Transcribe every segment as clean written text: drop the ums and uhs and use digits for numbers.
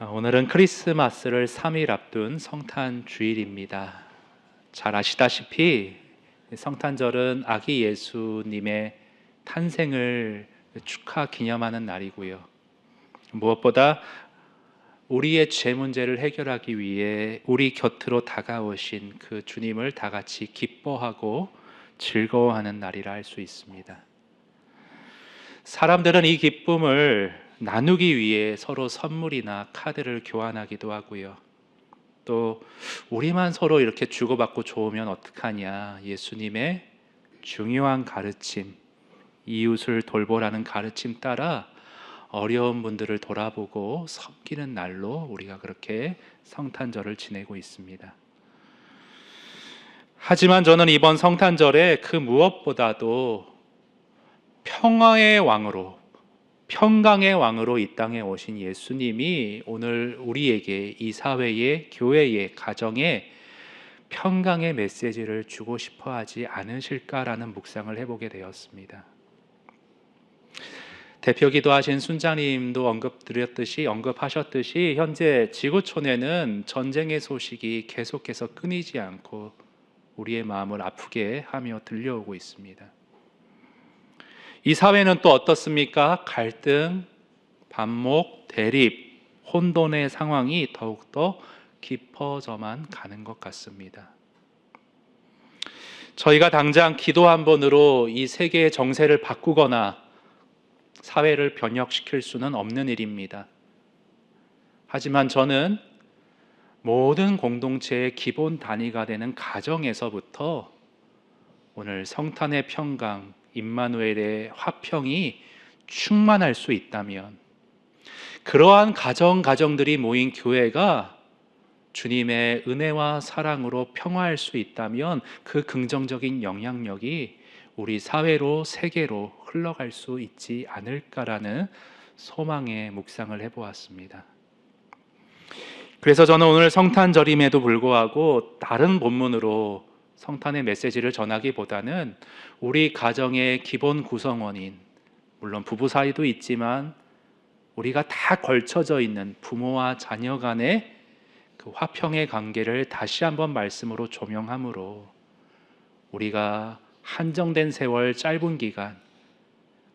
오늘은 크리스마스를 3일 앞둔 성탄 주일입니다. 잘 아시다시피 성탄절은 아기 예수님의 탄생을 축하 기념하는 날이고요. 무엇보다 우리의 죄 문제를 해결하기 위해 우리 곁으로 다가오신 그 주님을 다 같이 기뻐하고 즐거워하는 날이라 할 수 있습니다. 사람들은 이 기쁨을 나누기 위해 서로 선물이나 카드를 교환하기도 하고요. 또 우리만 서로 이렇게 주고받고 좋으면 어떡하냐, 예수님의 중요한 가르침, 이웃을 돌보라는 가르침 따라 어려운 분들을 돌아보고 섬기는 날로 우리가 그렇게 성탄절을 지내고 있습니다. 하지만 저는 이번 성탄절에 그 무엇보다도 평강의 왕으로 이 땅에 오신 예수님이 오늘 우리에게, 이 사회에, 교회에, 가정에 평강의 메시지를 주고 싶어 하지 않으실까라는 묵상을 해보게 되었습니다. 대표 기도하신 순자님도 언급하셨듯이 현재 지구촌에는 전쟁의 소식이 계속해서 끊이지 않고 우리의 마음을 아프게 하며 들려오고 있습니다. 이 사회는 또 어떻습니까? 갈등, 반목, 대립, 혼돈의 상황이 더욱더 깊어져만 가는 것 같습니다. 저희가 당장 기도 한 번으로 이 세계의 정세를 바꾸거나 사회를 변혁시킬 수는 없는 일입니다. 하지만 저는 모든 공동체의 기본 단위가 되는 가정에서부터 오늘 성탄의 평강, 임마누엘의 화평이 충만할 수 있다면, 그러한 가정들이 모인 교회가 주님의 은혜와 사랑으로 평화할 수 있다면 그 긍정적인 영향력이 우리 사회로, 세계로 흘러갈 수 있지 않을까라는 소망의 묵상을 해보았습니다. 그래서 저는 오늘 성탄절임에도 불구하고 다른 본문으로 성탄의 메시지를 전하기보다는 우리 가정의 기본 구성원인, 물론 부부 사이도 있지만 우리가 다 걸쳐져 있는 부모와 자녀 간의 그 화평의 관계를 다시 한번 말씀으로 조명함으로 우리가 한정된 세월, 짧은 기간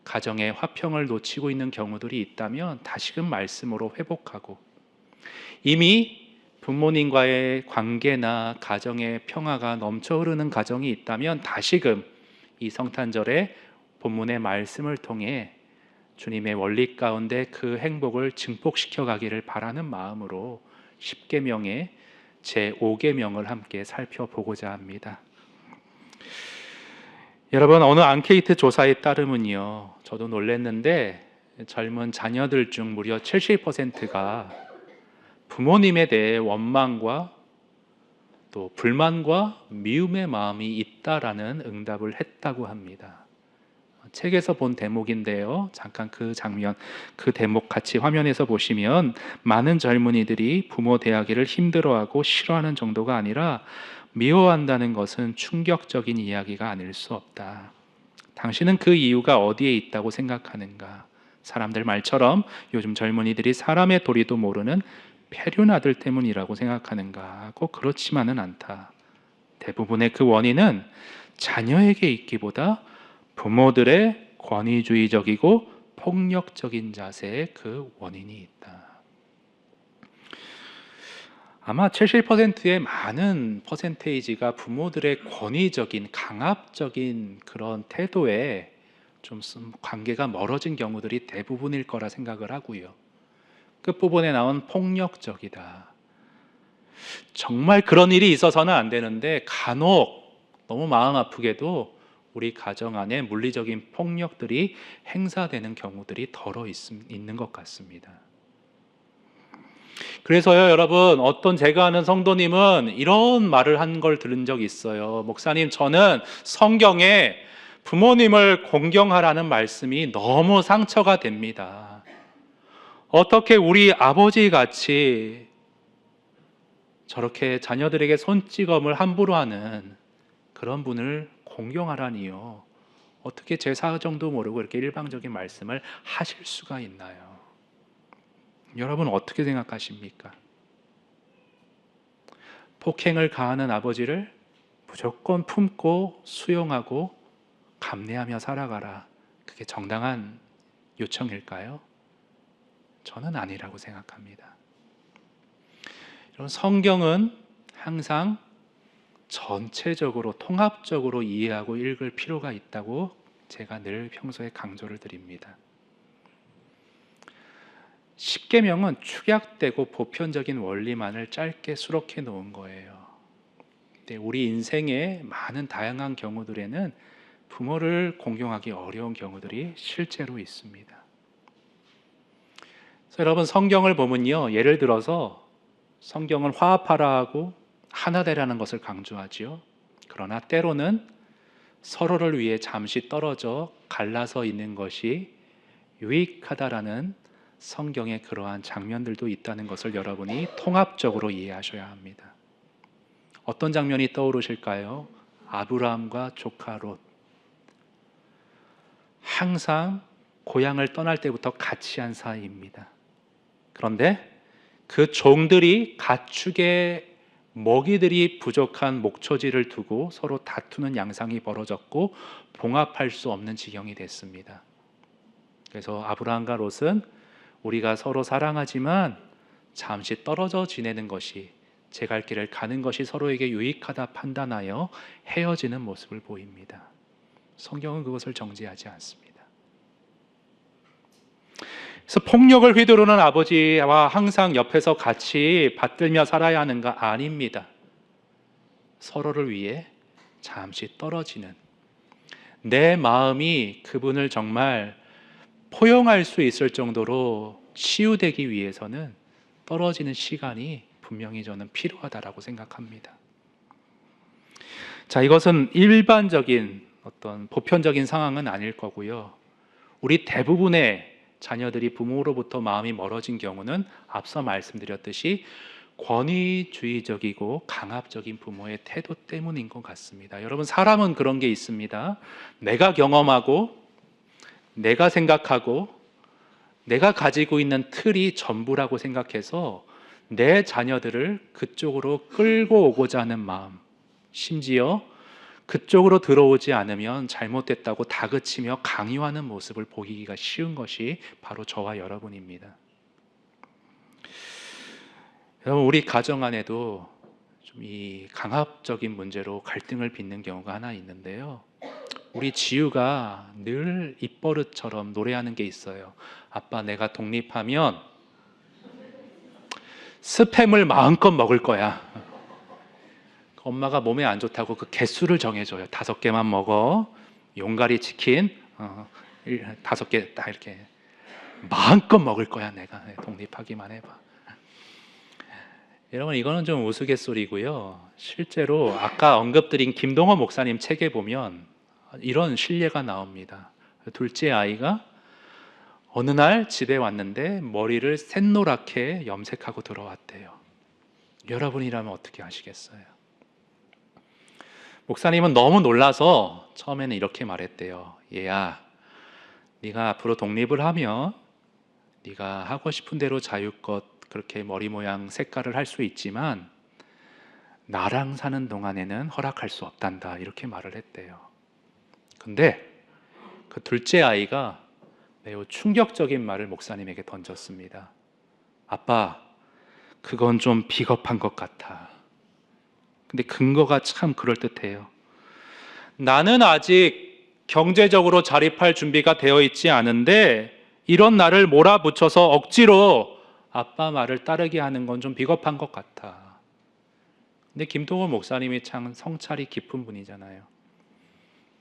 가정의 화평을 놓치고 있는 경우들이 있다면 다시금 말씀으로 회복하고, 이미 부모님과의 관계나 가정의 평화가 넘쳐 흐르는 가정이 있다면 다시금 이 성탄절에 본문의 말씀을 통해 주님의 원리 가운데 그 행복을 증폭시켜 가기를 바라는 마음으로 10계명의 제5계명을 함께 살펴보고자 합니다. 여러분, 어느 앙케이트 조사에 따르면요, 저도 놀랐는데 젊은 자녀들 중 무려 70%가 부모님에 대해 원망과 또 불만과 미움의 마음이 있다라는 응답을 했다고 합니다. 책에서 본 대목인데요, 잠깐 그 장면, 그 대목 같이 화면에서 보시면 많은 젊은이들이 부모 대하기를 힘들어하고 싫어하는 정도가 아니라 미워한다는 것은 충격적인 이야기가 아닐 수 없다. 당신은 그 이유가 어디에 있다고 생각하는가? 사람들 말처럼 요즘 젊은이들이 사람의 도리도 모르는 폐륜 아들 때문이라고 생각하는가? 꼭 그렇지만은 않다. 대부분의 그 원인은 자녀에게 있기보다 부모들의 권위주의적이고 폭력적인 자세에 그 원인이 있다. 아마 70%의 많은 퍼센테이지가 부모들의 권위적인, 강압적인 그런 태도에 좀 관계가 멀어진 경우들이 대부분일 거라 생각을 하고요. 끝부분에 나온 폭력적이다. 정말 그런 일이 있어서는 안 되는데 간혹 너무 마음 아프게도 우리 가정 안에 물리적인 폭력들이 행사되는 경우들이 덜어 있는 것 같습니다. 그래서요, 여러분, 제가 아는 성도님은 이런 말을 한 걸 들은 적이 있어요. 목사님, 저는 성경에 부모님을 공경하라는 말씀이 너무 상처가 됩니다. 어떻게 우리 아버지 같이 저렇게 자녀들에게 손찌검을 함부로 하는 그런 분을 공경하라니요. 어떻게 제 사정도 모르고 이렇게 일방적인 말씀을 하실 수가 있나요? 여러분 어떻게 생각하십니까? 폭행을 가하는 아버지를 무조건 품고 수용하고 감내하며 살아가라. 그게 정당한 요청일까요? 저는 아니라고 생각합니다. 이런 성경은 항상 전체적으로 통합적으로 이해하고 읽을 필요가 있다고 제가 늘 평소에 강조를 드립니다. 십계명은 축약되고 보편적인 원리만을 짧게 수록해 놓은 거예요. 근데 우리 인생의 많은 다양한 경우들에는 부모를 공경하기 어려운 경우들이 실제로 있습니다. 그래서 여러분 성경을 보면요, 예를 들어서 성경을 화합하라 하고 하나 되라는 것을 강조하지요. 그러나 때로는 서로를 위해 잠시 떨어져 갈라서 있는 것이 유익하다라는 성경의 그러한 장면들도 있다는 것을 여러분이 통합적으로 이해하셔야 합니다. 어떤 장면이 떠오르실까요? 아브라함과 조카 롯. 항상 고향을 떠날 때부터 같이 한 사이입니다. 그런데 그 종들이 가축의 먹이들이 부족한 목초지를 두고 서로 다투는 양상이 벌어졌고 봉합할 수 없는 지경이 됐습니다. 그래서 아브라함과 롯은 우리가 서로 사랑하지만 잠시 떨어져 지내는 것이, 제 갈 길을 가는 것이 서로에게 유익하다 판단하여 헤어지는 모습을 보입니다. 성경은 그것을 정죄하지 않습니다. 그래서 폭력을 휘두르는 아버지와 항상 옆에서 같이 받들며 살아야 하는가? 아닙니다. 서로를 위해 잠시 떨어지는, 내 마음이 그분을 정말 포용할 수 있을 정도로 치유되기 위해서는 떨어지는 시간이 분명히 저는 필요하다라고 생각합니다. 자, 이것은 일반적인 어떤 보편적인 상황은 아닐 거고요. 우리 대부분의 자녀들이 부모로부터 마음이 멀어진 경우는 앞서 말씀드렸듯이 권위주의적이고 강압적인 부모의 태도 때문인 것 같습니다. 여러분, 사람은 그런 게 있습니다. 내가 경험하고 내가 생각하고 내가 가지고 있는 틀이 전부라고 생각해서 내 자녀들을 그쪽으로 끌고 오고자 하는 마음, 심지어 그쪽으로 들어오지 않으면 잘못됐다고 다그치며 강요하는 모습을 보이기가 쉬운 것이 바로 저와 여러분입니다. 여러분, 우리 가정 안에도 좀 이 강압적인 문제로 갈등을 빚는 경우가 하나 있는데요. 우리 지우가 늘 입버릇처럼 노래하는 게 있어요. 아빠, 내가 독립하면 스팸을 마음껏 먹을 거야. 엄마가 몸에 안 좋다고 그 개수를 정해줘요. 5개만 먹어. 용가리 치킨 5개 딱 이렇게 마음껏 먹을 거야. 내가 독립하기만 해봐. 여러분, 이거는 좀 우스갯소리고요. 실제로 아까 언급드린 김동원 목사님 책에 보면 이런 실례가 나옵니다. 둘째 아이가 어느 날 집에 왔는데 머리를 샛노랗게 염색하고 들어왔대요. 여러분이라면 어떻게 하시겠어요? 목사님은 너무 놀라서 처음에는 이렇게 말했대요. 얘야, 네가 앞으로 독립을 하면 네가 하고 싶은 대로 자유껏 그렇게 머리 모양 색깔을 할 수 있지만 나랑 사는 동안에는 허락할 수 없단다, 이렇게 말을 했대요. 근데 그 둘째 아이가 매우 충격적인 말을 목사님에게 던졌습니다. 아빠, 그건 좀 비겁한 것 같아. 근데 근거가 참 그럴듯해요. 나는 아직 경제적으로 자립할 준비가 되어 있지 않은데 이런 나를 몰아붙여서 억지로 아빠 말을 따르게 하는 건 좀 비겁한 것 같아. 근데 김동원 목사님이 참 성찰이 깊은 분이잖아요.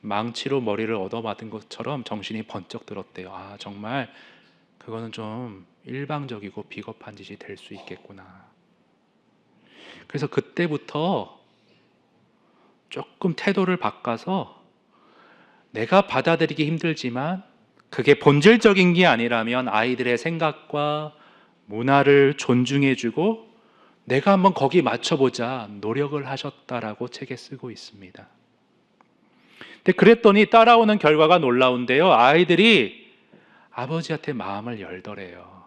망치로 머리를 얻어맞은 것처럼 정신이 번쩍 들었대요. 아, 정말 그거는 좀 일방적이고 비겁한 짓이 될 수 있겠구나. 그래서 그때부터 조금 태도를 바꿔서 내가 받아들이기 힘들지만 그게 본질적인 게 아니라면 아이들의 생각과 문화를 존중해주고 내가 한번 거기 맞춰보자 노력을 하셨다라고 책에 쓰고 있습니다. 근데 그랬더니 따라오는 결과가 놀라운데요. 아이들이 아버지한테 마음을 열더래요.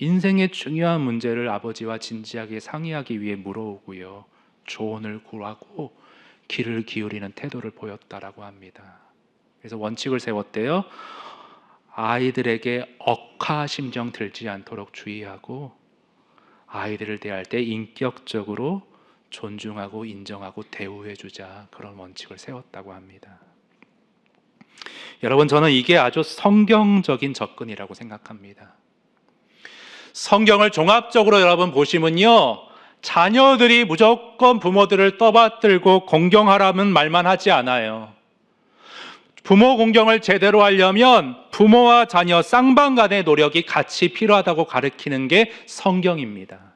인생의 중요한 문제를 아버지와 진지하게 상의하기 위해 물어오고요. 조언을 구하고 귀를 기울이는 태도를 보였다라고 합니다. 그래서 원칙을 세웠대요. 아이들에게 억하심정 들지 않도록 주의하고 아이들을 대할 때 인격적으로 존중하고 인정하고 대우해주자, 그런 원칙을 세웠다고 합니다. 여러분, 저는 이게 아주 성경적인 접근이라고 생각합니다. 성경을 종합적으로 여러분 보시면요, 자녀들이 무조건 부모들을 떠받들고 공경하라는 말만 하지 않아요. 부모 공경을 제대로 하려면 부모와 자녀 쌍방 간의 노력이 같이 필요하다고 가르치는 게 성경입니다.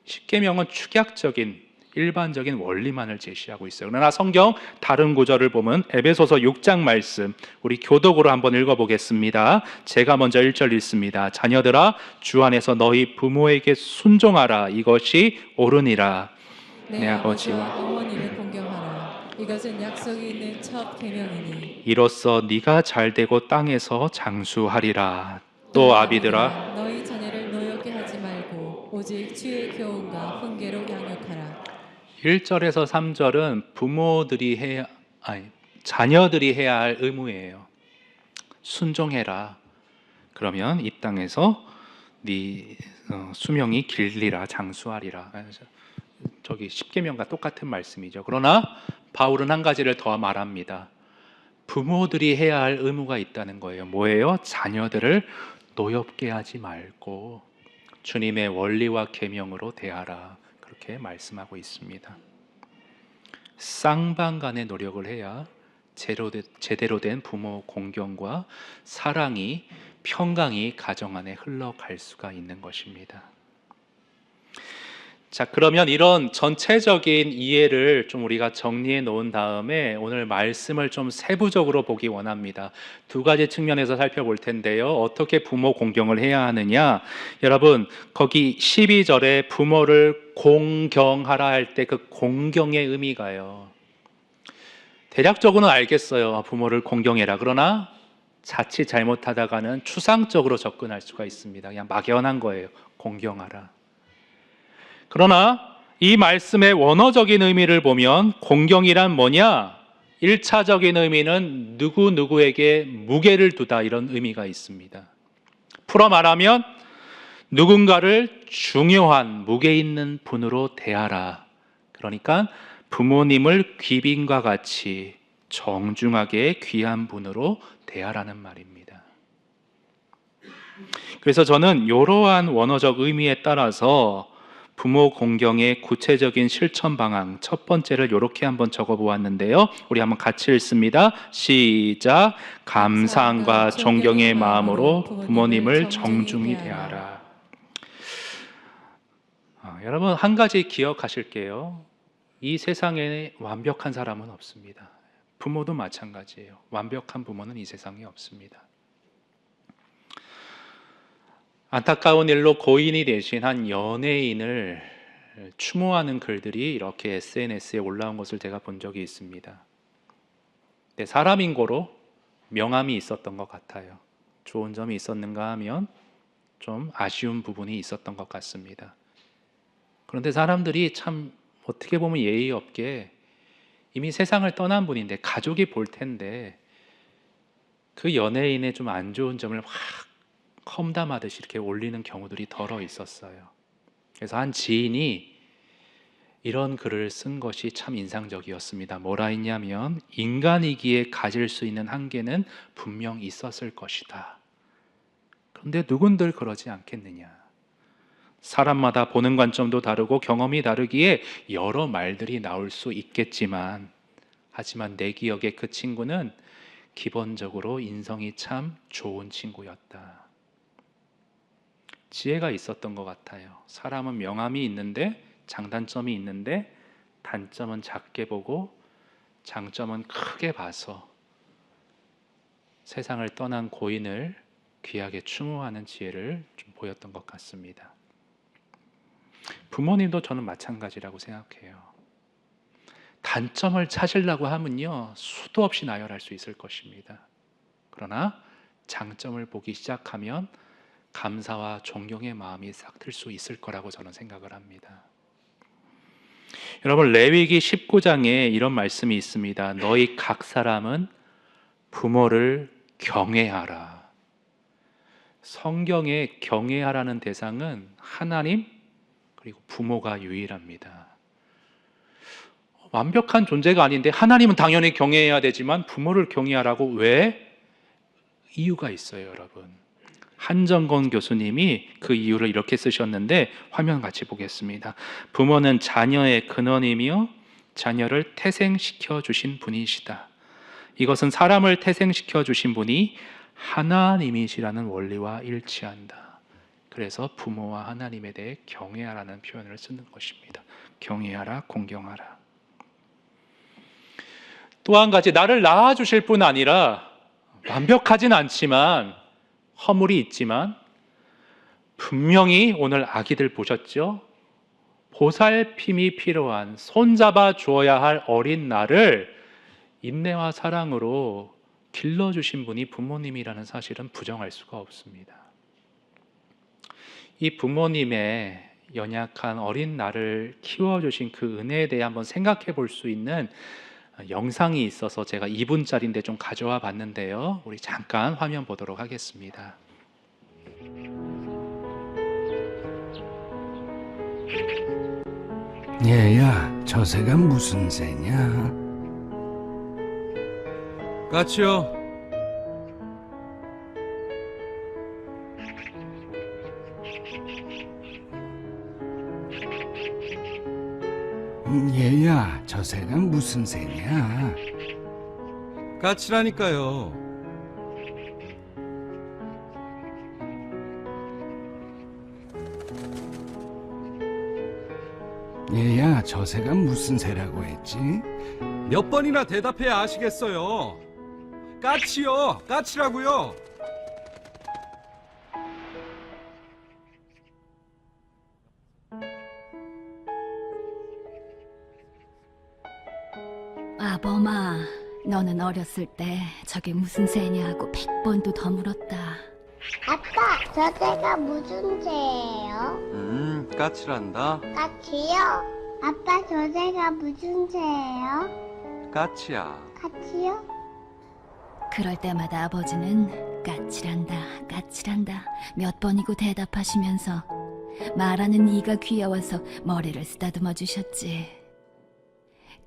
십계명은 축약적인 일반적인 원리만을 제시하고 있어요. 그러나 성경 다른 구절을 보면 에베소서 6장 말씀, 우리 교독으로 한번 읽어보겠습니다. 제가 먼저 1절 읽습니다. 자녀들아, 주 안에서 너희 부모에게 순종하라. 이것이 옳으니라. 내 아버지와 어머니를 공경하라. 이것은 약속이 있는 첫 계명이니 이로써 네가 잘되고 땅에서 장수하리라. 또 아비들아, 너희 자녀를 노엽게 하지 말고 오직 주의 교훈과 훈계로 양육하라. 1절에서 3절은 자녀들이 해야 할 의무예요. 순종해라. 그러면 이 땅에서 네 수명이 길리라, 장수하리라. 저기 십계명과 똑같은 말씀이죠. 그러나 바울은 한 가지를 더 말합니다. 부모들이 해야 할 의무가 있다는 거예요. 뭐예요? 자녀들을 노엽게 하지 말고 주님의 원리와 계명으로 대하라. 그렇게 말씀하고 있습니다. 쌍방 간의 노력을 해야 제대로 된 부모 공경과 사랑이, 평강이 가정 안에 흘러갈 수가 있는 것입니다. 자, 그러면 이런 전체적인 이해를 좀 우리가 정리해 놓은 다음에 오늘 말씀을 좀 세부적으로 보기 원합니다. 두 가지 측면에서 살펴볼 텐데요. 어떻게 부모 공경을 해야 하느냐? 여러분, 거기 12절에 부모를 공경하라 할 때 그 공경의 의미가요, 대략적으로는 알겠어요. 부모를 공경해라. 그러나 자칫 잘못하다가는 추상적으로 접근할 수가 있습니다. 그냥 막연한 거예요. 공경하라. 그러나 이 말씀의 원어적인 의미를 보면 공경이란 뭐냐? 1차적인 의미는 누구에게 무게를 두다, 이런 의미가 있습니다. 풀어 말하면 누군가를 중요한 무게 있는 분으로 대하라. 그러니까 부모님을 귀빈과 같이 정중하게 귀한 분으로 대하라는 말입니다. 그래서 저는 이러한 원어적 의미에 따라서 부모 공경의 구체적인 실천 방향, 첫 번째를 이렇게 한번 적어 보았는데요. 우리 한번 같이 읽습니다. 시작. 감사함과 존경의 마음으로 부모님을 정중히 대하라. 여러분, 한 가지 기억하실게요. 이 세상에 완벽한 사람은 없습니다. 부모도 마찬가지예요. 완벽한 부모는 이 세상에 없습니다. 안타까운 일로 고인이 되신 한 연예인을 추모하는 글들이 이렇게 SNS에 올라온 것을 제가 본 적이 있습니다. 사람인 고로 명함이 있었던 것 같아요. 좋은 점이 있었는가 하면 좀 아쉬운 부분이 있었던 것 같습니다. 그런데 사람들이 참 어떻게 보면 예의 없게 이미 세상을 떠난 분인데 가족이 볼 텐데 그 연예인의 좀 안 좋은 점을 확 험담하듯이 이렇게 올리는 경우들이 덜어 있었어요. 그래서 한 지인이 이런 글을 쓴 것이 참 인상적이었습니다. 뭐라 했냐면, 인간이기에 가질 수 있는 한계는 분명 있었을 것이다. 그런데 누군들 그러지 않겠느냐. 사람마다 보는 관점도 다르고 경험이 다르기에 여러 말들이 나올 수 있겠지만, 하지만 내 기억에 그 친구는 기본적으로 인성이 참 좋은 친구였다. 지혜가 있었던 것 같아요. 사람은 명함이 있는데, 장단점이 있는데, 단점은 작게 보고 장점은 크게 봐서 세상을 떠난 고인을 귀하게 추모하는 지혜를 좀 보였던 것 같습니다. 부모님도 저는 마찬가지라고 생각해요. 단점을 찾으려고 하면요, 수도 없이 나열할 수 있을 것입니다. 그러나 장점을 보기 시작하면 감사와 존경의 마음이 싹 들 수 있을 거라고 저는 생각을 합니다. 여러분, 레위기 19장에 이런 말씀이 있습니다. 너희 각 사람은 부모를 경외하라. 성경에 경외하라는 대상은 하나님 그리고 부모가 유일합니다. 완벽한 존재가 아닌데 하나님은 당연히 경외해야 되지만 부모를 경외하라고 왜? 이유가 있어요, 여러분. 한정건 교수님이 그 이유를 이렇게 쓰셨는데 화면 같이 보겠습니다. 부모는 자녀의 근원이며 자녀를 태생시켜 주신 분이시다. 이것은 사람을 태생시켜 주신 분이 하나님이시라는 원리와 일치한다. 그래서 부모와 하나님에 대해 경외하라는 표현을 쓰는 것입니다. 경외하라, 공경하라. 또 한 가지, 나를 낳아주실 뿐 아니라 완벽하진 않지만 허물이 있지만 분명히 오늘 아기들 보셨죠? 보살핌이 필요한 손잡아 주어야 할 어린 나를 인내와 사랑으로 길러주신 분이 부모님이라는 사실은 부정할 수가 없습니다. 이 부모님의 연약한 어린 나를 키워주신 그 은혜에 대해 한번 생각해 볼 수 있는 영상이 있어서 제가 2분짜리인데 좀 가져와 봤는데요. 우리 잠깐 화면 보도록 하겠습니다. 얘야, 저 새가 무슨 새냐? 까치요. 얘야, 저 새가 무슨 새냐? 까치라니까요. 얘야, 저 새가 무슨 새라고 했지? 몇 번이나 대답해야 아시겠어요. 까치요. 까치라고요. 아범아, 너는 어렸을 때 저게 무슨 새냐고 100번도 더 물었다. 아빠, 저 새가 무슨 새예요? 까치란다. 까치요? 아빠, 저 새가 무슨 새예요? 까치야. 까치요? 그럴 때마다 아버지는 까칠한다, 까칠한다 몇 번이고 대답하시면서 말하는 네가 귀여워서 머리를 쓰다듬어 주셨지.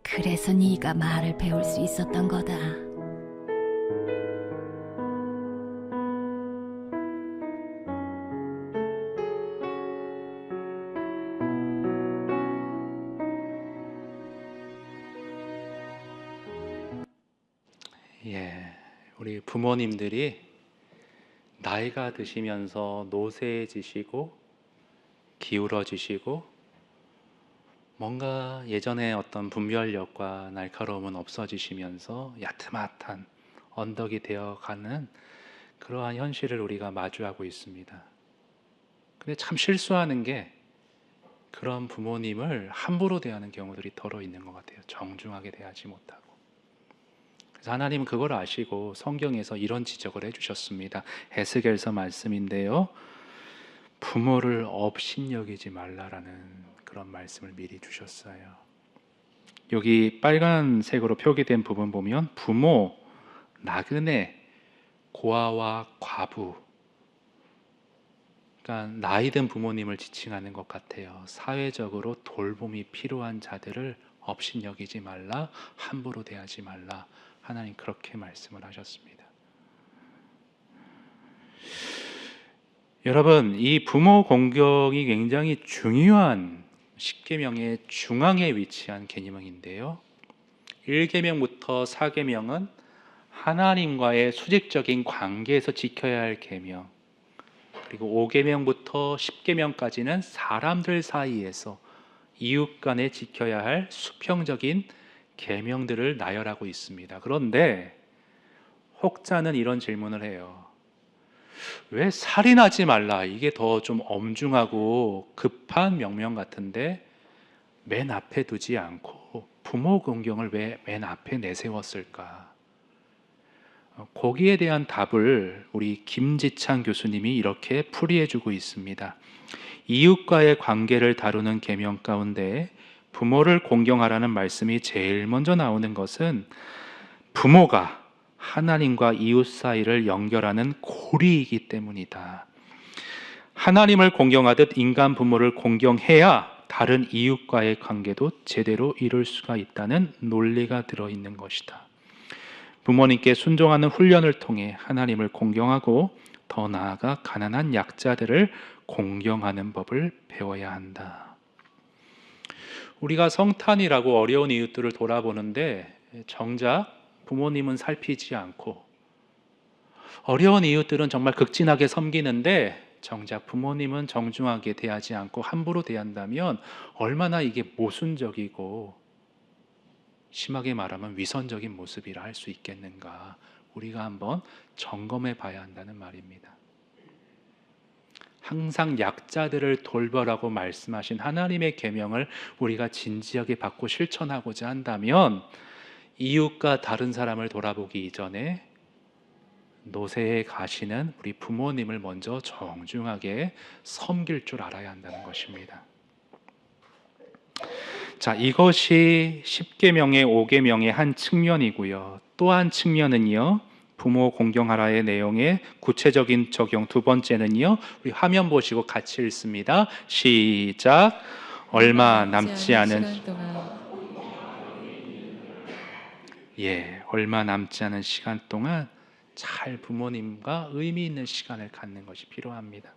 그래서 네가 말을 배울 수 있었던 거다. 우리 부모님들이 나이가 드시면서 노쇠해지시고 기울어지시고 뭔가 예전에 어떤 분별력과 날카로움은 없어지시면서 야트막한 언덕이 되어가는 그러한 현실을 우리가 마주하고 있습니다. 근데 참 실수하는 게 그런 부모님을 함부로 대하는 경우들이 더러 있는 것 같아요. 정중하게 대하지 못하고. 그래서 하나님은 그걸 아시고 성경에서 이런 지적을 해주셨습니다. 에스겔서 말씀인데요. 부모를 업신여기지 말라라는 그런 말씀을 미리 주셨어요. 여기 빨간색으로 표기된 부분 보면 부모, 나그네, 고아와 과부, 그러니까 나이 든 부모님을 지칭하는 것 같아요. 사회적으로 돌봄이 필요한 자들을 업신여기지 말라, 함부로 대하지 말라. 하나님 그렇게 말씀을 하셨습니다. 여러분, 이 부모 공경이 굉장히 중요한 십계명의 중앙에 위치한 계명인데요. 1계명부터 4계명은 하나님과의 수직적인 관계에서 지켜야 할 계명, 그리고 5계명부터 10계명까지는 사람들 사이에서 이웃 간에 지켜야 할 수평적인 계명들을 나열하고 있습니다. 그런데 혹자는 이런 질문을 해요. 왜 살인하지 말라, 이게 더 좀 엄중하고 급한 명령 같은데 맨 앞에 두지 않고 부모 공경을 왜 맨 앞에 내세웠을까? 거기에 대한 답을 우리 김지창 교수님이 이렇게 풀이해주고 있습니다. 이웃과의 관계를 다루는 계명 가운데 부모를 공경하라는 말씀이 제일 먼저 나오는 것은 부모가 하나님과 이웃 사이를 연결하는 고리이기 때문이다. 하나님을 공경하듯 인간 부모를 공경해야 다른 이웃과의 관계도 제대로 이룰 수가 있다는 논리가 들어있는 것이다. 부모님께 순종하는 훈련을 통해 하나님을 공경하고 더 나아가 가난한 약자들을 공경하는 법을 배워야 한다. 우리가 성탄이라고 어려운 이웃들을 돌아보는데 정작 부모님은 살피지 않고 어려운 이웃들은 정말 극진하게 섬기는데 정작 부모님은 정중하게 대하지 않고 함부로 대한다면 얼마나 이게 모순적이고 심하게 말하면 위선적인 모습이라 할 수 있겠는가. 우리가 한번 점검해 봐야 한다는 말입니다. 항상 약자들을 돌보라고 말씀하신 하나님의 계명을 우리가 진지하게 받고 실천하고자 한다면 이웃과 다른 사람을 돌아보기 이전에 노새에 가시는 우리 부모님을 먼저 정중하게 섬길 줄 알아야 한다는 것입니다. 자, 이것이 10계명의 5계명의 한 측면이고요. 또 한 측면은요, 부모 공경하라의 내용의 구체적인 적용 두 번째는요, 우리 화면 보시고 같이 읽습니다. 시작. 얼마 남지 않은 시간 동안 얼마 남지 않은 시간 동안 잘 부모님과 의미 있는 시간을 갖는 것이 필요합니다.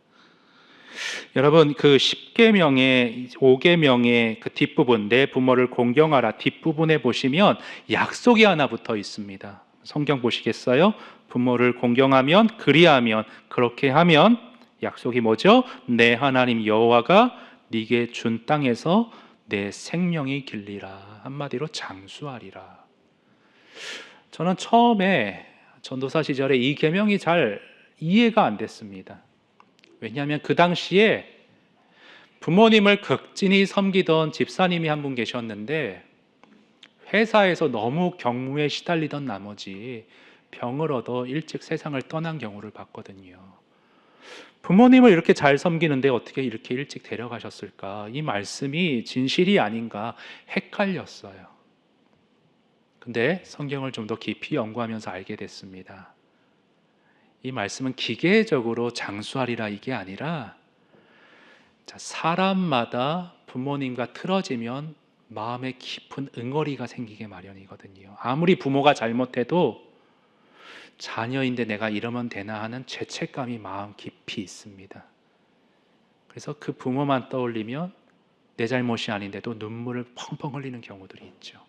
여러분, 그 10계명의 5계명의 그 뒷부분, 내 부모를 공경하라 뒷부분에 보시면 약속이 하나 붙어 있습니다. 성경 보시겠어요? 부모를 공경하면, 그리하면, 그렇게 하면 약속이 뭐죠? 내 하나님 여호와가 네게 준 땅에서 내 생명이 길리라. 한마디로 장수하리라. 저는 처음에 전도사 시절에 이 계명이 잘 이해가 안 됐습니다. 왜냐하면 그 당시에 부모님을 극진히 섬기던 집사님이 한 분 계셨는데 회사에서 너무 경무에 시달리던 나머지 병을 얻어 일찍 세상을 떠난 경우를 봤거든요. 부모님을 이렇게 잘 섬기는데 어떻게 이렇게 일찍 데려가셨을까? 이 말씀이 진실이 아닌가 헷갈렸어요. 근데 성경을 좀 더 깊이 연구하면서 알게 됐습니다. 이 말씀은 기계적으로 장수하리라 이게 아니라 사람마다 부모님과 틀어지면 마음에 깊은 응어리가 생기게 마련이거든요. 아무리 부모가 잘못해도 자녀인데 내가 이러면 되나 하는 죄책감이 마음 깊이 있습니다. 그래서 그 부모만 떠올리면 내 잘못이 아닌데도 눈물을 펑펑 흘리는 경우들이 있죠.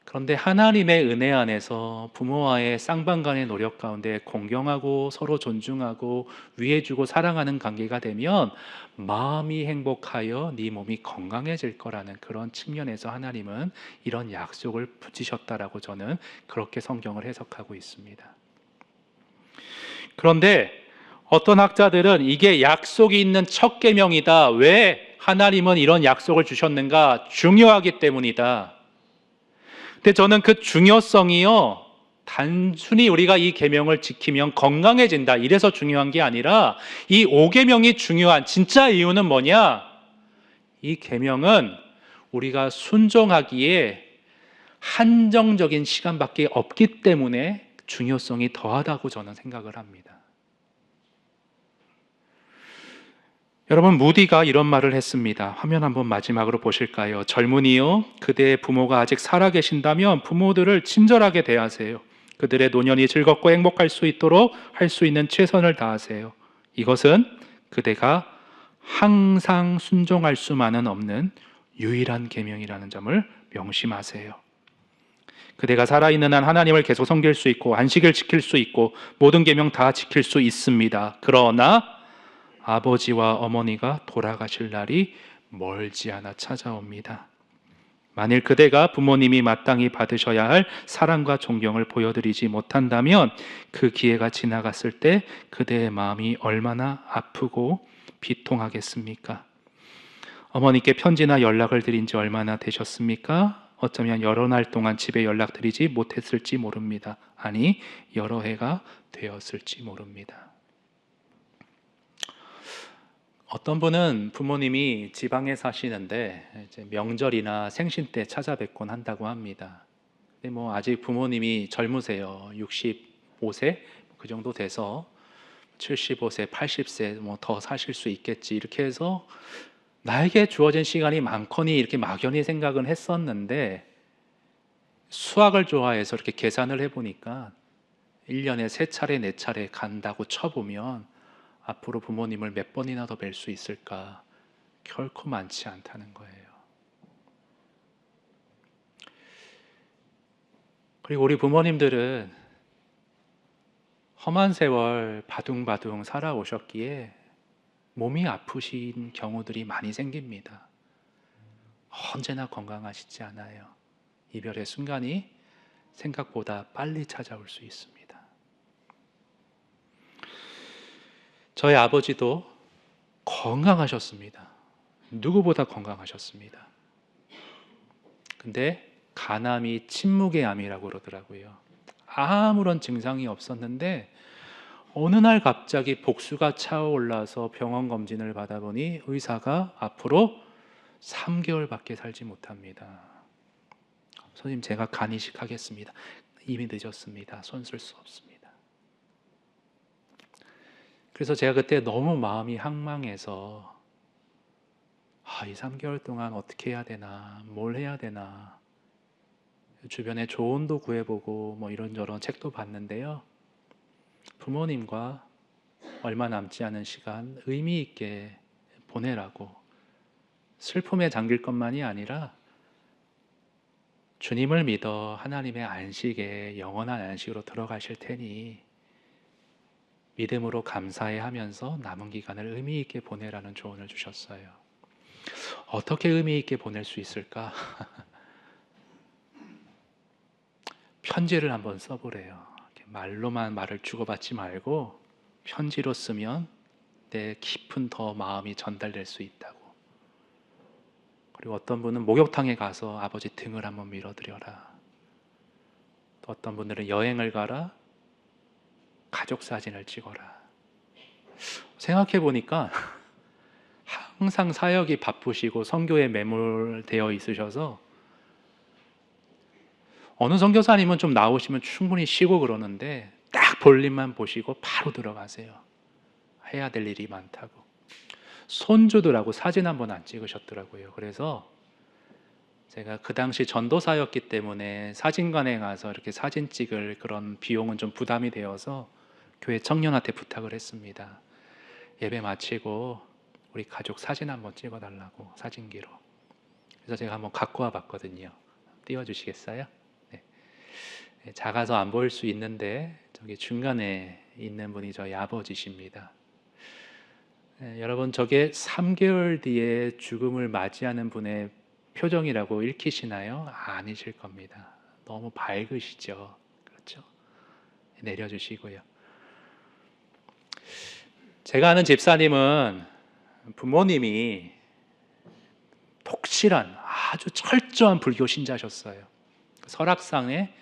그런데 하나님의 은혜 안에서 부모와의 쌍방간의 노력 가운데 공경하고 서로 존중하고 위해주고 사랑하는 관계가 되면 마음이 행복하여 네 몸이 건강해질 거라는 그런 측면에서 하나님은 이런 약속을 붙이셨다라고 저는 그렇게 성경을 해석하고 있습니다. 그런데 어떤 학자들은 이게 약속이 있는 첫 계명이다. 왜 하나님은 이런 약속을 주셨는가? 중요하기 때문이다. 근데 저는 그 중요성이요, 단순히 우리가 이 계명을 지키면 건강해진다 이래서 중요한 게 아니라 이 5계명이 중요한 진짜 이유는 뭐냐? 이 계명은 우리가 순종하기에 한정적인 시간밖에 없기 때문에 중요성이 더하다고 저는 생각을 합니다. 여러분, 무디가 이런 말을 했습니다. 화면 한번 마지막으로 보실까요? 젊은이요, 그대의 부모가 아직 살아계신다면 부모들을 친절하게 대하세요. 그들의 노년이 즐겁고 행복할 수 있도록 할 수 있는 최선을 다하세요. 이것은 그대가 항상 순종할 수만은 없는 유일한 계명이라는 점을 명심하세요. 그대가 살아있는 한 하나님을 계속 섬길 수 있고 안식일 지킬 수 있고 모든 계명 다 지킬 수 있습니다. 그러나 아버지와 어머니가 돌아가실 날이 멀지 않아 찾아옵니다. 만일 그대가 부모님이 마땅히 받으셔야 할 사랑과 존경을 보여드리지 못한다면 그 기회가 지나갔을 때 그대의 마음이 얼마나 아프고 비통하겠습니까? 어머니께 편지나 연락을 드린 지 얼마나 되셨습니까? 어쩌면 여러 날 동안 집에 연락드리지 못했을지 모릅니다. 아니, 여러 해가 되었을지 모릅니다. 어떤 분은 부모님이 지방에 사시는데 이제 명절이나 생신 때 찾아뵙곤 한다고 합니다. 근데 뭐 아직 부모님이 젊으세요. 65세 그 정도 돼서 75세, 80세 뭐 더 사실 수 있겠지 이렇게 해서 나에게 주어진 시간이 많거니 이렇게 막연히 생각은 했었는데 수학을 좋아해서 이렇게 계산을 해보니까 1년에 3차례, 4차례 간다고 쳐보면 앞으로 부모님을 몇 번이나 더 뵐 수 있을까? 결코 많지 않다는 거예요. 그리고 우리 부모님들은 험한 세월 바둥바둥 살아오셨기에 몸이 아프신 경우들이 많이 생깁니다. 언제나 건강하시지 않아요. 이별의 순간이 생각보다 빨리 찾아올 수 있습니다. 저희 아버지도 건강하셨습니다. 누구보다 건강하셨습니다. 근데 간암이 침묵의 암이라고 그러더라고요. 아무런 증상이 없었는데 어느 날 갑자기 복수가 차올라서 병원 검진을 받아보니 의사가 앞으로 3개월밖에 살지 못합니다. 선생님, 제가 간 이식하겠습니다. 이미 늦었습니다. 손 쓸 수 없습니다. 그래서 제가 그때 너무 마음이 항망해서 이 3개월 동안 어떻게 해야 되나, 뭘 해야 되나, 주변에 조언도 구해보고 뭐 이런저런 책도 봤는데요. 부모님과 얼마 남지 않은 시간 의미 있게 보내라고, 슬픔에 잠길 것만이 아니라 주님을 믿어 하나님의 안식에 영원한 안식으로 들어가실 테니 믿음으로 감사해 하면서 남은 기간을 의미 있게 보내라는 조언을 주셨어요. 어떻게 의미 있게 보낼 수 있을까? 편지를 한번 써보래요. 말로만 말을 주고받지 말고 편지로 쓰면 내 깊은 더 마음이 전달될 수 있다고. 그리고 어떤 분은 목욕탕에 가서 아버지 등을 한번 밀어드려라. 또 어떤 분들은 여행을 가라. 가족 사진을 찍어라. 생각해 보니까 항상 사역이 바쁘시고 선교에 매몰되어 있으셔서 어느 선교사님은 좀 나오시면 충분히 쉬고 그러는데 딱 볼일만 보시고 바로 들어가세요. 해야 될 일이 많다고. 손주들하고 사진 한번 안 찍으셨더라고요. 그래서 제가 그 당시 전도사였기 때문에 사진관에 가서 이렇게 사진 찍을 그런 비용은 좀 부담이 되어서 교회 청년한테 부탁을 했습니다. 예배 마치고 우리 가족 사진 한번 찍어달라고, 사진기로. 그래서 제가 한번 갖고 와봤거든요. 띄워주시겠어요? 네. 작아서 안 보일 수 있는데 저기 중간에 있는 분이 저희 아버지십니다. 여러분, 저게 3개월 뒤에 죽음을 맞이하는 분의 표정이라고 읽히시나요? 아니실 겁니다. 너무 밝으시죠? 그렇죠? 내려주시고요. 제가 아는 집사님은 부모님이 독실한 아주 철저한 불교 신자셨어요. 설악산에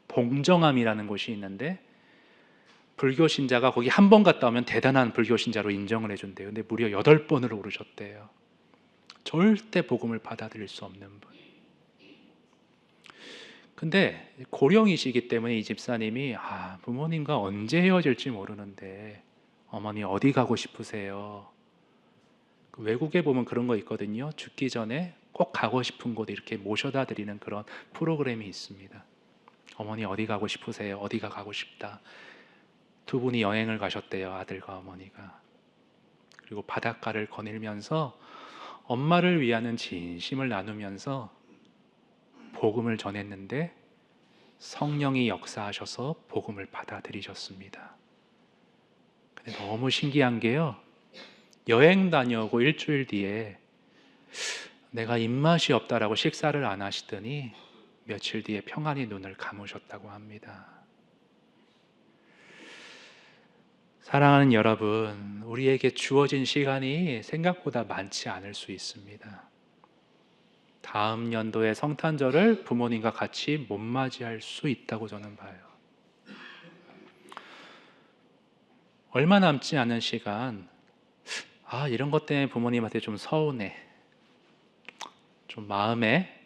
봉정암이라는 곳이 있는데 불교 신자가 거기 한 번 갔다 오면 대단한 불교 신자로 인정을 해준대요. 근데 무려 8번을 오르셨대요. 절대 복음을 받아들일 수 없는 분. 근데 고령이시기 때문에 이 집사님이 부모님과 언제 헤어질지 모르는데 어머니 어디 가고 싶으세요? 외국에 보면 그런 거 있거든요. 죽기 전에 꼭 가고 싶은 곳 이렇게 모셔다 드리는 그런 프로그램이 있습니다. 어머니 어디 가고 싶으세요? 어디가 가고 싶다. 두 분이 여행을 가셨대요. 아들과 어머니가. 그리고 바닷가를 거닐면서 엄마를 위하는 진심을 나누면서 복음을 전했는데 성령이 역사하셔서 복음을 받아들이셨습니다. 근데 너무 신기한 게요. 여행 다녀오고 일주일 뒤에 내가 입맛이 없다라고 식사를 안 하시더니 며칠 뒤에 평안히 눈을 감으셨다고 합니다. 사랑하는 여러분, 우리에게 주어진 시간이 생각보다 많지 않을 수 있습니다. 다음 연도의 성탄절을 부모님과 같이 못 맞이할 수 있다고 저는 봐요. 얼마 남지 않은 시간, 이런 것 때문에 부모님한테 좀 서운해, 좀 마음에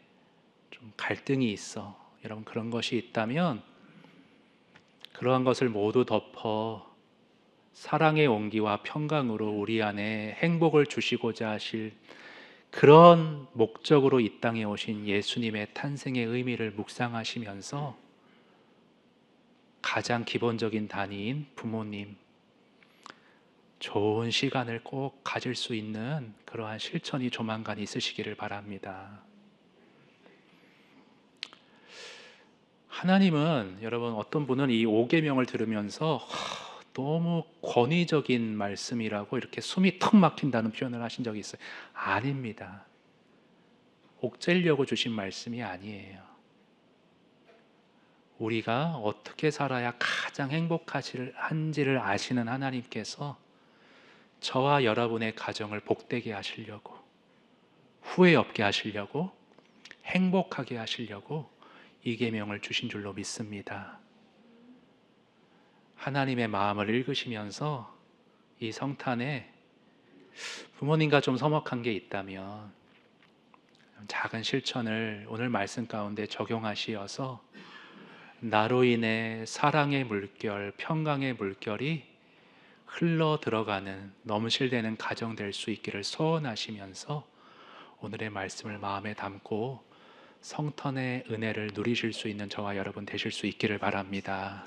좀 갈등이 있어, 여러분 그런 것이 있다면 그러한 것을 모두 덮어 사랑의 온기와 평강으로 우리 안에 행복을 주시고자 하실 그런 목적으로 이 땅에 오신 예수님의 탄생의 의미를 묵상하시면서 가장 기본적인 단위인 부모님, 좋은 시간을 꼭 가질 수 있는 그러한 실천이 조만간 있으시기를 바랍니다. 하나님은, 여러분, 어떤 분은 이 5계명을 들으면서 너무 권위적인 말씀이라고 이렇게 숨이 턱 막힌다는 표현을 하신 적이 있어요. 아닙니다. 옥죄려고 주신 말씀이 아니에요. 우리가 어떻게 살아야 가장 행복한지를 아시는 하나님께서 저와 여러분의 가정을 복되게 하시려고, 후회 없게 하시려고, 행복하게 하시려고 이 계명을 주신 줄로 믿습니다. 하나님의 마음을 읽으시면서 이 성탄에 부모님과 좀 서먹한 게 있다면 작은 실천을 오늘 말씀 가운데 적용하시어서 나로 인해 사랑의 물결, 평강의 물결이 흘러 들어가는 넘실대는 가정 될 수 있기를 소원하시면서 오늘의 말씀을 마음에 담고 성탄의 은혜를 누리실 수 있는 저와 여러분 되실 수 있기를 바랍니다.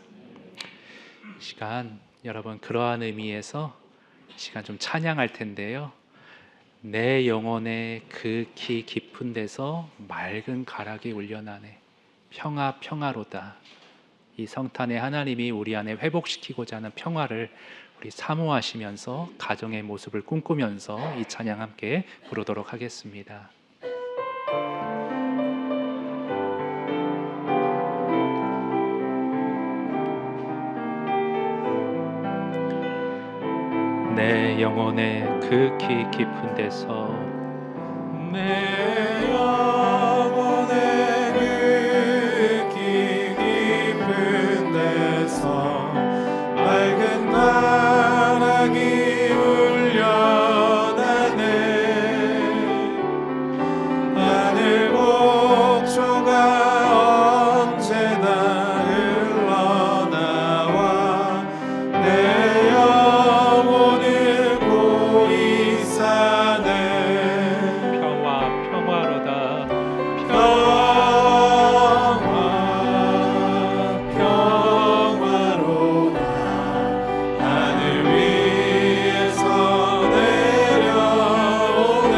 이 시간 여러분 그러한 의미에서 이 시간 좀 찬양할 텐데요. 내 영혼의 극히 깊은 데서 맑은 가락이 울려나네. 평화 평화로다. 이 성탄에 하나님이 우리 안에 회복시키고자 하는 평화를 우리 사모하시면서 가정의 모습을 꿈꾸면서 이 찬양 함께 부르도록 하겠습니다. 내 영혼의 극히 깊은 데서 내 영혼의 극히 깊은 데서 맑은 가락이 울려나네. 하늘 목초가 언제나 흘러나와 내 영혼을 고이 사네. 평화 평화로다. 평화로다. 하늘 위에서 내려오네.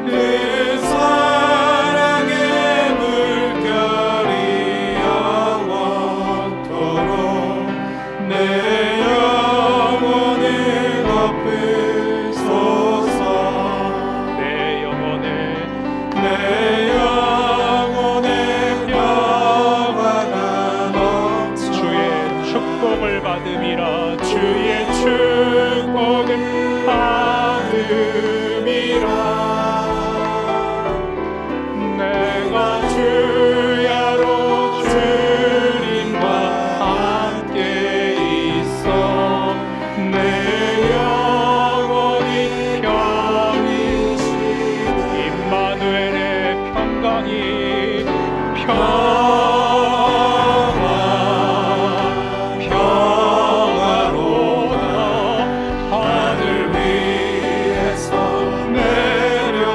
그 사랑의 물결이 영원토록 내 영혼을 덮으소서. 내 영혼의 평화가 넘쳐 주의 축복을 받음이라. 주의 축복을 받음이라. 내가 주야로 주님과 함께 있어 내 영혼이 편히 쉬네. 임마누엘의 평강이 평화로다. 하늘 위에서 내려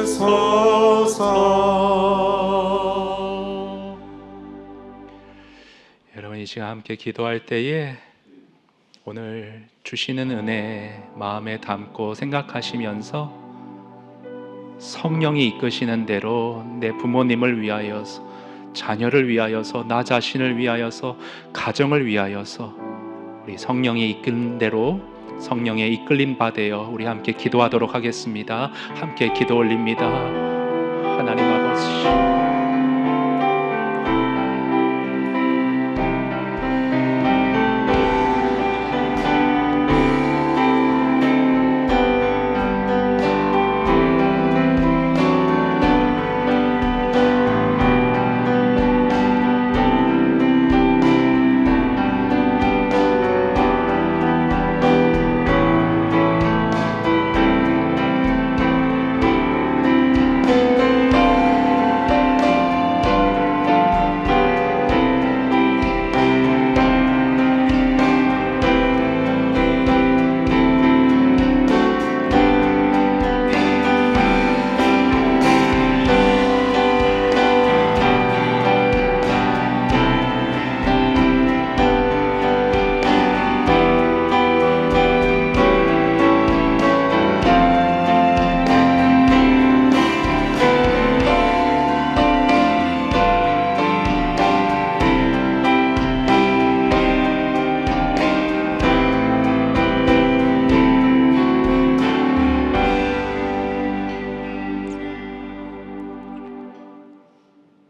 대답하소서. 여러분 이 시간 함께 기도할 때에 오늘 주시는 은혜 마음에 담고 생각하시면서 성령이 이끄시는 대로 내 부모님을 위하여서, 자녀를 위하여서, 나 자신을 위하여서, 가정을 위하여서 우리 성령이 이끈 대로 성령의 이끌림 받아요. 우리 함께 기도하도록 하겠습니다. 함께 기도 올립니다. 하나님 아버지,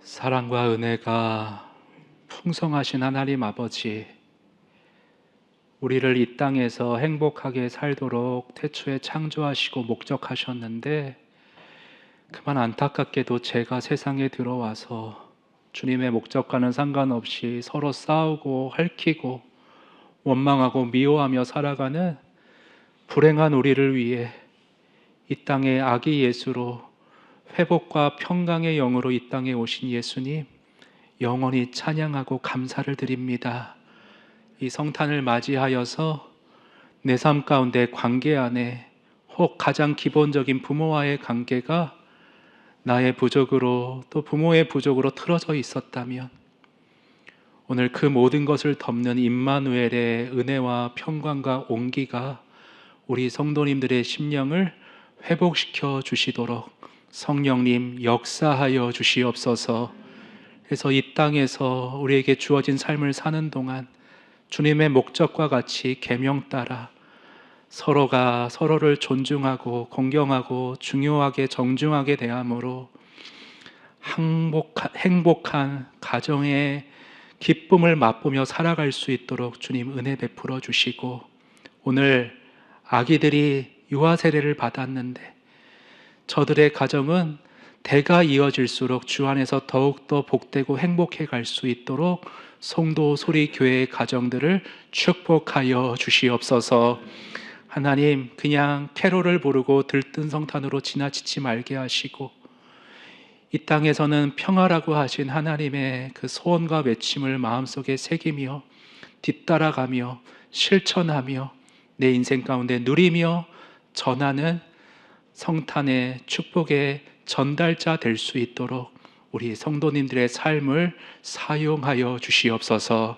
사랑과 은혜가 풍성하신 하나님 아버지, 우리를 이 땅에서 행복하게 살도록 태초에 창조하시고 목적하셨는데 그만 안타깝게도 죄가 세상에 들어와서 주님의 목적과는 상관없이 서로 싸우고 핥히고 원망하고 미워하며 살아가는 불행한 우리를 위해 이 땅에 아기 예수로 회복과 평강의 영으로 이 땅에 오신 예수님, 영원히 찬양하고 감사를 드립니다. 이 성탄을 맞이하여서 내 삶 가운데 관계 안에 혹 가장 기본적인 부모와의 관계가 나의 부족으로 또 부모의 부족으로 틀어져 있었다면 오늘 그 모든 것을 덮는 임마누엘의 은혜와 평강과 온기가 우리 성도님들의 심령을 회복시켜 주시도록 성령님 역사하여 주시옵소서. 그래서 이 땅에서 우리에게 주어진 삶을 사는 동안 주님의 목적과 같이 계명 따라 서로가 서로를 존중하고 공경하고 중요하게 정중하게 대함으로 행복한 가정의 기쁨을 맛보며 살아갈 수 있도록 주님 은혜 베풀어 주시고, 오늘 아기들이 유아 세례를 받았는데 저들의 가정은 대가 이어질수록 주 안에서 더욱더 복되고 행복해 갈 수 있도록 송도 소리교회의 가정들을 축복하여 주시옵소서. 하나님, 그냥 캐롤을 부르고 들뜬 성탄으로 지나치지 말게 하시고 이 땅에서는 평화라고 하신 하나님의 그 소원과 외침을 마음속에 새기며 뒤따라가며 실천하며 내 인생 가운데 누리며 전하는 성탄의 축복의 전달자 될 수 있도록 우리 성도님들의 삶을 사용하여 주시옵소서.